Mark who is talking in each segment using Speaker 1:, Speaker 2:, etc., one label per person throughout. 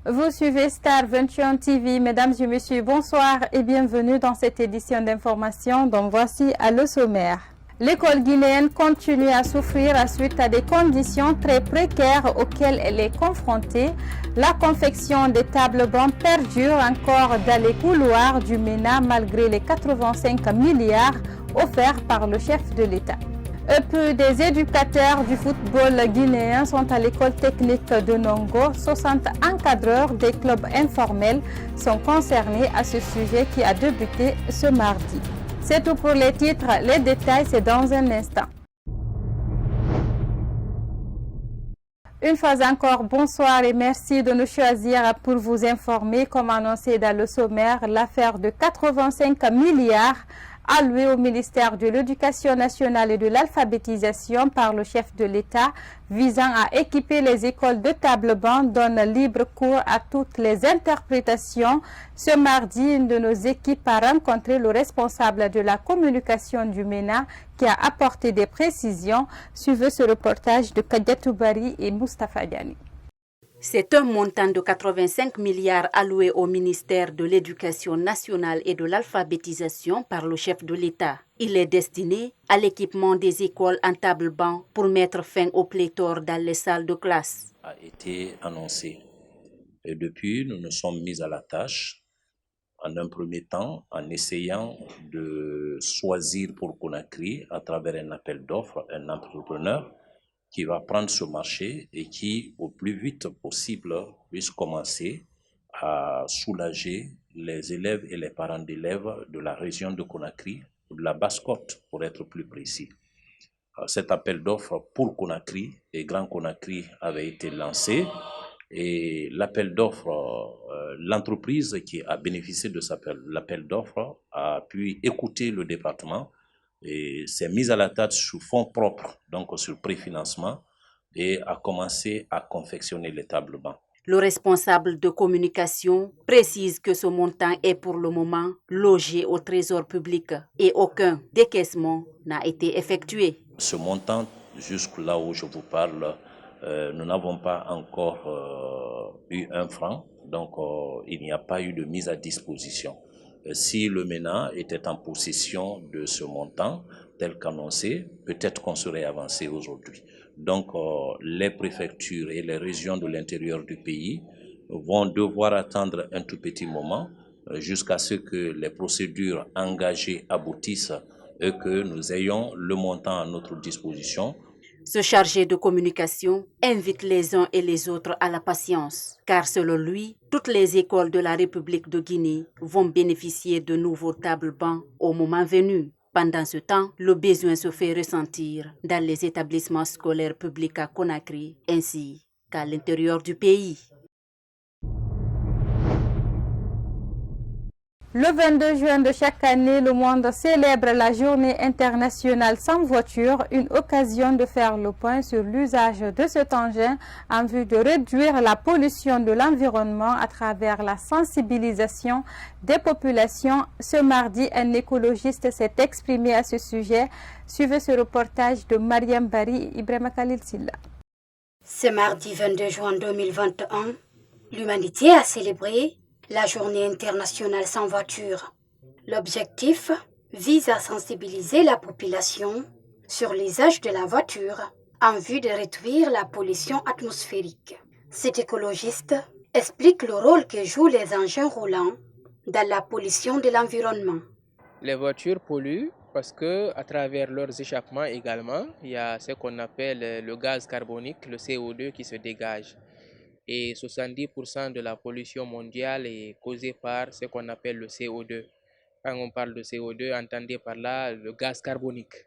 Speaker 1: Vous suivez Star 21 TV. Mesdames et messieurs, bonsoir et bienvenue dans cette édition d'information dont voici le sommaire. L'école guinéenne continue à souffrir suite à des conditions très précaires auxquelles elle est confrontée. La confection des tables bancs perdure encore dans les couloirs du MENA malgré les 85 milliards offerts par le chef de l'État. Peu des éducateurs du football guinéen sont à l'école technique de Nongo. 60 encadreurs des clubs informels sont concernés à ce sujet qui a débuté ce mardi. C'est tout pour les titres. Les détails, c'est dans un instant. Une fois encore, bonsoir et merci de nous choisir pour vous informer. Comme annoncé dans le sommaire, l'affaire de 85 milliards alloués au ministère de l'Éducation nationale et de l'alphabétisation par le chef de l'État visant à équiper les écoles de table-banc donne libre cours à toutes les interprétations. Ce mardi, une de nos équipes a rencontré le responsable de la communication du MENA qui a apporté des précisions. Suivez ce reportage de Kadiatou Bari et Moustapha Diani.
Speaker 2: C'est un montant de 85 milliards alloué au ministère de l'Éducation nationale et de l'alphabétisation par le chef de l'État. Il est destiné à l'équipement des écoles en table-banc pour mettre fin au pléthore dans les salles de classe.
Speaker 3: A été annoncé. Et depuis, nous nous sommes mis à la tâche, en un premier temps, en essayant de choisir pour Conakry, à travers un appel d'offres, un entrepreneur qui va prendre ce marché et qui, au plus vite possible, puisse commencer à soulager les élèves et les parents d'élèves de la région de Conakry, de la Basse-Côte, pour être plus précis. Cet appel d'offres pour Conakry et Grand Conakry avait été lancé et l'appel d'offres, l'entreprise qui a bénéficié de l'appel d'offres a pu écouter le département et s'est mise à la tâche sous fonds propres, donc sur préfinancement, et a commencé à confectionner les tables bancs.
Speaker 2: Le responsable de communication précise que ce montant est pour le moment logé au trésor public et aucun décaissement n'a été effectué.
Speaker 3: Ce montant, jusque là où je vous parle, nous n'avons pas encore eu un franc, donc il n'y a pas eu de mise à disposition. Si le MENA était en possession de ce montant, tel qu'annoncé, peut-être qu'on serait avancé aujourd'hui. Donc, les préfectures et les régions de l'intérieur du pays vont devoir attendre un tout petit moment jusqu'à ce que les procédures engagées aboutissent et que nous ayons le montant à notre disposition.
Speaker 2: Ce chargé de communication invite les uns et les autres à la patience, car selon lui, toutes les écoles de la République de Guinée vont bénéficier de nouveaux tables-bancs au moment venu. Pendant ce temps, le besoin se fait ressentir dans les établissements scolaires publics à Conakry ainsi qu'à l'intérieur du pays.
Speaker 1: Le 22 juin de chaque année, le monde célèbre la journée internationale sans voiture, une occasion de faire le point sur l'usage de cet engin en vue de réduire la pollution de l'environnement à travers la sensibilisation des populations. Ce mardi, un écologiste s'est exprimé à ce sujet. Suivez ce reportage de Mariam Bari et Ibrahima Khalil Silla.
Speaker 4: Ce mardi 22 juin 2021, l'humanité a célébré la journée internationale sans voiture. L'objectif vise à sensibiliser la population sur l'usage de la voiture en vue de réduire la pollution atmosphérique. Cet écologiste explique le rôle que jouent les engins roulants dans la pollution de l'environnement.
Speaker 5: Les voitures polluent parce que, à travers leurs échappements également, il y a ce qu'on appelle le gaz carbonique, le CO2 qui se dégage. Et 70% de la pollution mondiale est causée par ce qu'on appelle le CO2. Quand on parle de CO2, entendez par là le gaz carbonique.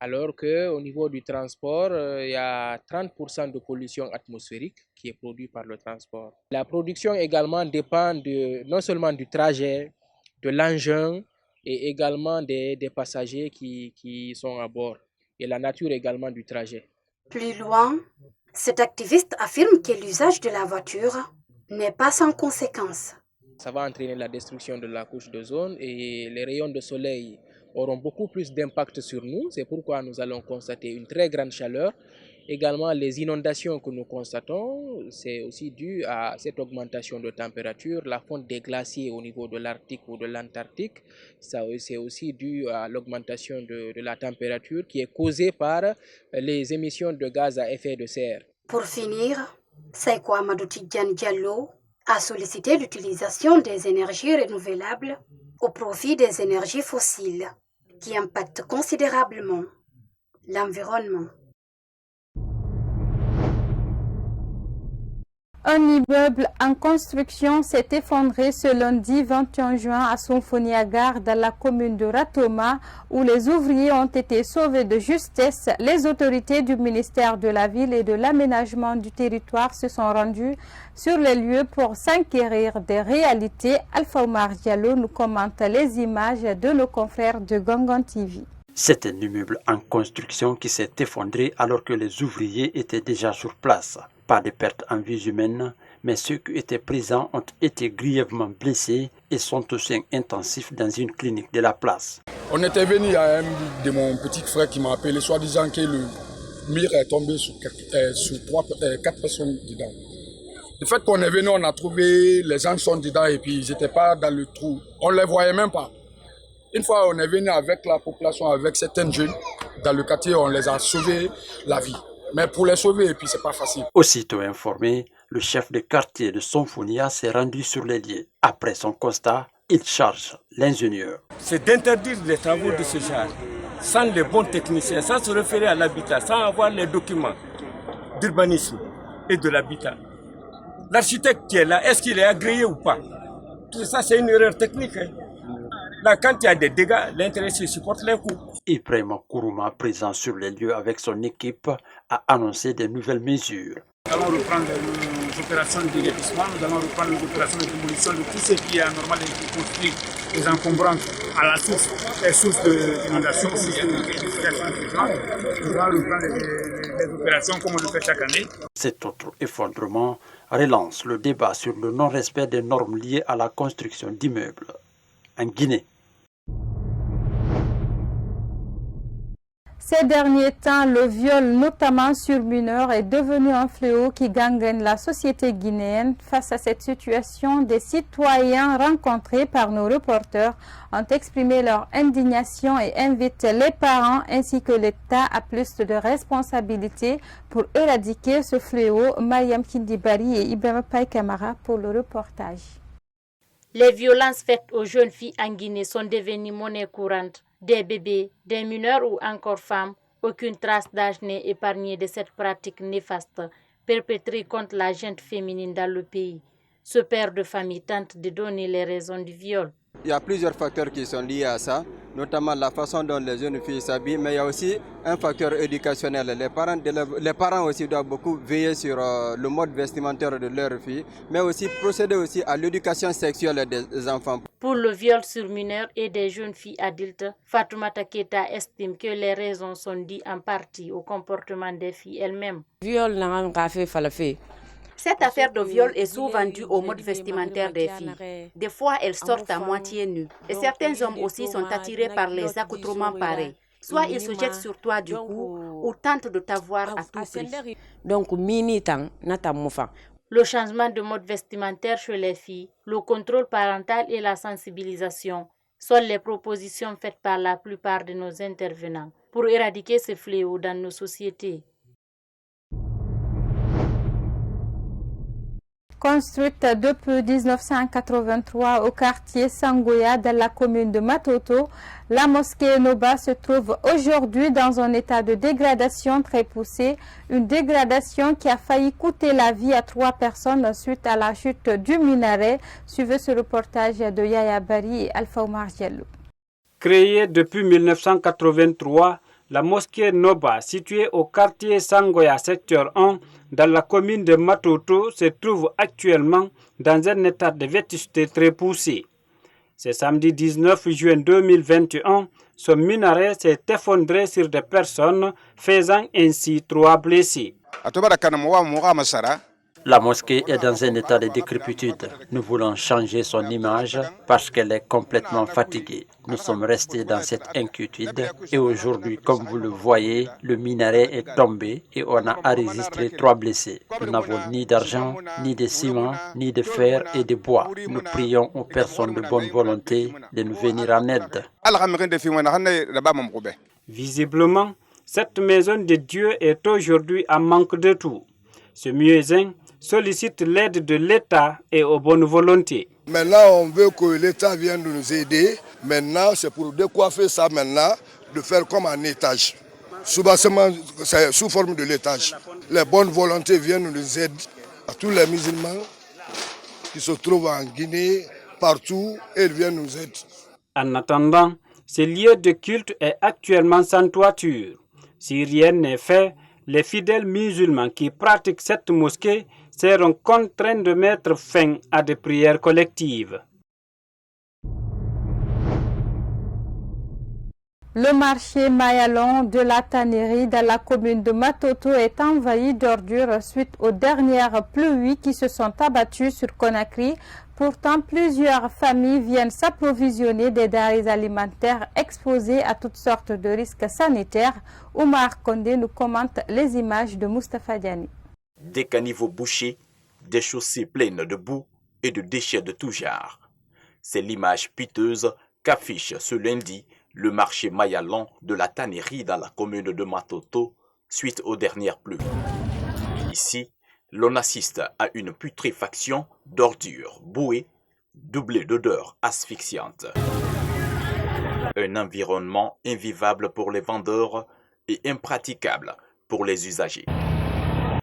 Speaker 5: Alors qu'au niveau du transport, il y a 30% de pollution atmosphérique qui est produite par le transport. La production également dépend non seulement du trajet, de l'engin et également des passagers qui sont à bord et la nature également du trajet.
Speaker 4: Plus loin, cet activiste affirme que l'usage de la voiture n'est pas sans conséquences.
Speaker 5: Ça va entraîner la destruction de la couche d'ozone et les rayons de soleil auront beaucoup plus d'impact sur nous. C'est pourquoi nous allons constater une très grande chaleur Également, les inondations que nous constatons, c'est aussi dû à cette augmentation de température, la fonte des glaciers au niveau de l'Arctique ou de l'Antarctique. C'est aussi dû à l'augmentation de la température qui est causée par les émissions de gaz à effet de serre.
Speaker 4: Pour finir, Seiko Amadou Tidjane Diallo a sollicité l'utilisation des énergies renouvelables au profit des énergies fossiles qui impactent considérablement l'environnement.
Speaker 1: Un immeuble en construction s'est effondré ce lundi 21 juin à Sonfoniagar dans la commune de Ratoma où les ouvriers ont été sauvés de justesse. Les autorités du ministère de la Ville et de l'Aménagement du territoire se sont rendues sur les lieux pour s'enquérir des réalités. Alpha Omar Diallo nous commente les images de nos confrères de Gangan TV.
Speaker 6: C'est un immeuble en construction qui s'est effondré alors que les ouvriers étaient déjà sur place. Pas de pertes en vies humaines, mais ceux qui étaient présents ont été grièvement blessés et sont aux soins intensifs dans une clinique de la place.
Speaker 7: On était venu à un de mon petit frère qui m'a appelé, soi-disant que le mur est tombé sur 4 personnes dedans. Le fait qu'on est venu, on a trouvé les gens sont dedans et puis ils n'étaient pas dans le trou. On ne les voyait même pas. Une fois on est venu avec la population, avec certains jeunes, dans le quartier, on les a sauvés la vie. Mais pour les sauver, et puis c'est pas facile.
Speaker 6: Aussitôt informé, le chef de quartier de Sonfonia s'est rendu sur les lieux. Après son constat, il charge l'ingénieur.
Speaker 8: C'est d'interdire les travaux de ce genre, sans les bons techniciens, sans se référer à l'habitat, sans avoir les documents d'urbanisme et de l'habitat. L'architecte qui est là, est-ce qu'il est agréé ou pas? Tout ça, c'est une erreur technique. Là, quand il y a des dégâts, l'intéressé supporte les coûts.
Speaker 6: Ibrahima Kourouma, présent sur les lieux avec son équipe, a annoncé de nouvelles mesures.
Speaker 9: Nous allons reprendre les opérations de déguerpissement, nous allons reprendre les opérations de démolition de tout ce qui est anormal et qui construit les encombrants à la source, les sources d'inondation, nous allons reprendre les opérations comme on le fait chaque année.
Speaker 6: Cet autre effondrement relance le débat sur le non-respect des normes liées à la construction d'immeubles en Guinée.
Speaker 1: Ces derniers temps, le viol, notamment sur mineurs, est devenu un fléau qui gangrène la société guinéenne. Face à cette situation, des citoyens rencontrés par nos reporters ont exprimé leur indignation et invitent les parents ainsi que l'État à plus de responsabilités pour éradiquer ce fléau. Mariam Kindibari et Ibrahima Paye Kamara pour le reportage.
Speaker 10: Les violences faites aux jeunes filles en Guinée sont devenues monnaie courante. Des bébés, des mineurs ou encore femmes, aucune trace d'âge n'est épargnée de cette pratique néfaste perpétrée contre la gente féminine dans le pays. Ce père de famille tente de donner les raisons du viol.
Speaker 11: Il y a plusieurs facteurs qui sont liés à ça, notamment la façon dont les jeunes filles s'habillent, mais il y a aussi un facteur éducationnel. Les parents aussi doivent beaucoup veiller sur le mode vestimentaire de leurs filles, mais aussi procéder aussi à l'éducation sexuelle des enfants.
Speaker 10: Pour le viol sur mineurs et des jeunes filles adultes, Fatoumata Keita estime que les raisons sont dues en partie au comportement des filles elles-mêmes.
Speaker 2: Cette affaire de viol est souvent due au mode vestimentaire des filles. Des fois, elles sortent à moitié nues. Et certains hommes aussi sont attirés par les accoutrements pareils. Soit ils se jettent sur toi du coup, ou tentent de t'avoir à tout prix.
Speaker 10: Le changement de mode vestimentaire chez les filles, le contrôle parental et la sensibilisation sont les propositions faites par la plupart de nos intervenants pour éradiquer ce fléau dans nos sociétés.
Speaker 1: Construite depuis 1983 au quartier Sangoya dans la commune de Matoto, la mosquée Noba se trouve aujourd'hui dans un état de dégradation très poussé, une dégradation qui a failli coûter la vie à 3 personnes suite à la chute du minaret. Suivez ce reportage de Yaya Bari et Alpha Omar Diallo.
Speaker 12: Créée depuis 1983, la mosquée Noba, située au quartier Sangoya, secteur 1, dans la commune de Matoto, se trouve actuellement dans un état de vétusté très poussé. Ce samedi 19 juin 2021, ce minaret s'est effondré sur des personnes, faisant ainsi 3 blessés.
Speaker 6: La mosquée est dans un état de décrépitude. Nous voulons changer son image parce qu'elle est complètement fatiguée. Nous sommes restés dans cette inquiétude et aujourd'hui, comme vous le voyez, le minaret est tombé et on a enregistré 3 blessés. Nous n'avons ni d'argent, ni de ciment, ni de fer et de bois. Nous prions aux personnes de bonne volonté de nous venir en aide.
Speaker 12: Visiblement, cette maison de Dieu est aujourd'hui en manque de tout. Ce muezzin sollicite l'aide de l'État et aux bonnes volontés.
Speaker 7: Maintenant, on veut que l'État vienne nous aider. Maintenant, c'est pour décoiffer ça maintenant, de faire comme un étage. Sous-bassement, c'est sous forme de l'étage. Les bonnes volontés viennent nous aider. À tous les musulmans qui se trouvent en Guinée, partout, ils viennent nous aider.
Speaker 12: En attendant, ce lieu de culte est actuellement sans toiture. Si rien n'est fait, les fidèles musulmans qui pratiquent cette mosquée seront contraints de mettre fin à des prières collectives.
Speaker 1: Le marché Mayalon de la tannerie dans la commune de Matoto est envahi d'ordures suite aux dernières pluies qui se sont abattues sur Conakry. Pourtant, plusieurs familles viennent s'approvisionner des denrées alimentaires exposées à toutes sortes de risques sanitaires. Oumar Kondé nous commente les images de Moustapha Diani.
Speaker 13: Des caniveaux bouchés, des chaussées pleines de boue et de déchets de tout genre. C'est l'image piteuse qu'affiche ce lundi le marché Mayalon de la tannerie dans la commune de Matoto suite aux dernières pluies. Ici, l'on assiste à une putréfaction d'ordures bouées, doublée d'odeurs asphyxiantes. Un environnement invivable pour les vendeurs et impraticable pour les usagers.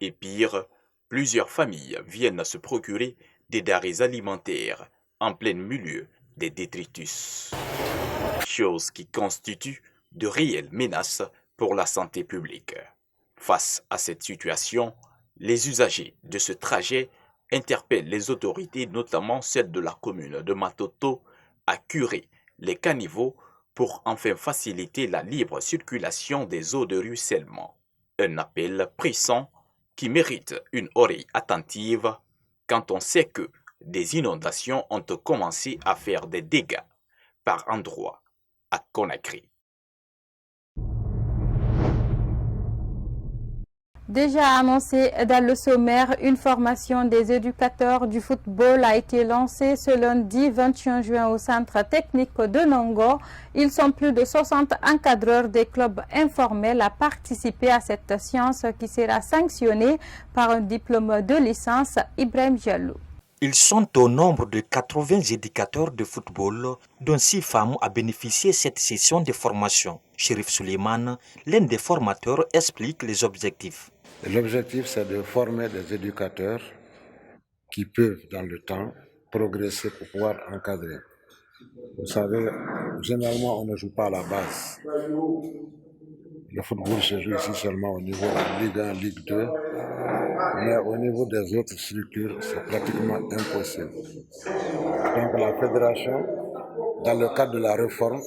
Speaker 13: Et pire, plusieurs familles viennent se procurer des denrées alimentaires en plein milieu des détritus. Chose qui constitue de réelles menaces pour la santé publique. Face à cette situation, les usagers de ce trajet interpellent les autorités, notamment celles de la commune de Matoto, à curer les caniveaux pour enfin faciliter la libre circulation des eaux de ruissellement. Un appel pressant qui mérite une oreille attentive quand on sait que des inondations ont commencé à faire des dégâts par endroits à Conakry.
Speaker 1: Déjà annoncé dans le sommaire, une formation des éducateurs du football a été lancée ce lundi 21 juin au centre technique de Nongo. Ils sont plus de 60 encadreurs des clubs informels à participer à cette science qui sera sanctionnée par un diplôme de licence. Ibrahim Diallo.
Speaker 14: Ils sont au nombre de 80 éducateurs de football, dont 6 femmes a bénéficié de cette session de formation. Chérif Suleiman, l'un des formateurs, explique les objectifs.
Speaker 15: L'objectif, c'est de former des éducateurs qui peuvent, dans le temps, progresser pour pouvoir encadrer. Vous savez, généralement, on ne joue pas à la base. Le football se joue ici seulement au niveau de Ligue 1, Ligue 2. Mais au niveau des autres structures, c'est pratiquement impossible. Donc la fédération, dans le cadre de la réforme,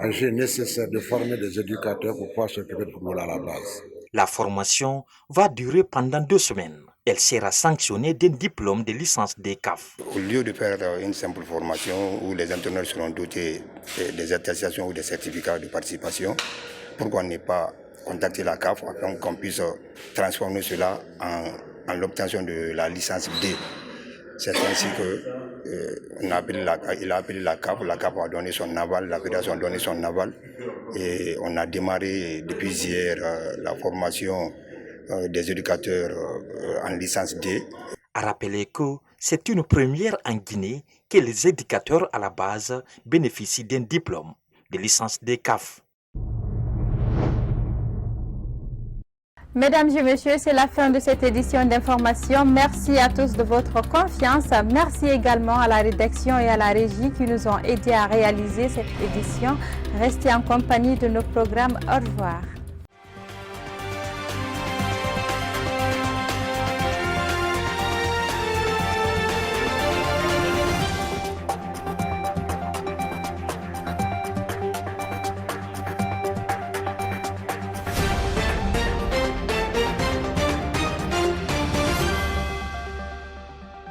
Speaker 15: a jugé nécessaire de former des éducateurs pour pouvoir s'occuper du football à la base.
Speaker 14: La formation va durer pendant 2 semaines. Elle sera sanctionnée d'un diplôme de licence des CAF.
Speaker 16: Au lieu de faire une simple formation où les entraîneurs seront dotés des attestations ou des certificats de participation, pourquoi ne pas contacter la CAF afin qu'on puisse transformer cela en l'obtention de la licence D. C'est ainsi qu'il a appelé la CAF a donné son aval, la fédération a donné son aval et on a démarré depuis hier la formation des éducateurs en licence D.
Speaker 14: À rappeler que c'est une première en Guinée que les éducateurs à la base bénéficient d'un diplôme de licence des CAF.
Speaker 1: Mesdames et messieurs, c'est la fin de cette édition d'information. Merci à tous de votre confiance. Merci également à la rédaction et à la régie qui nous ont aidés à réaliser cette édition. Restez en compagnie de nos programmes. Au revoir.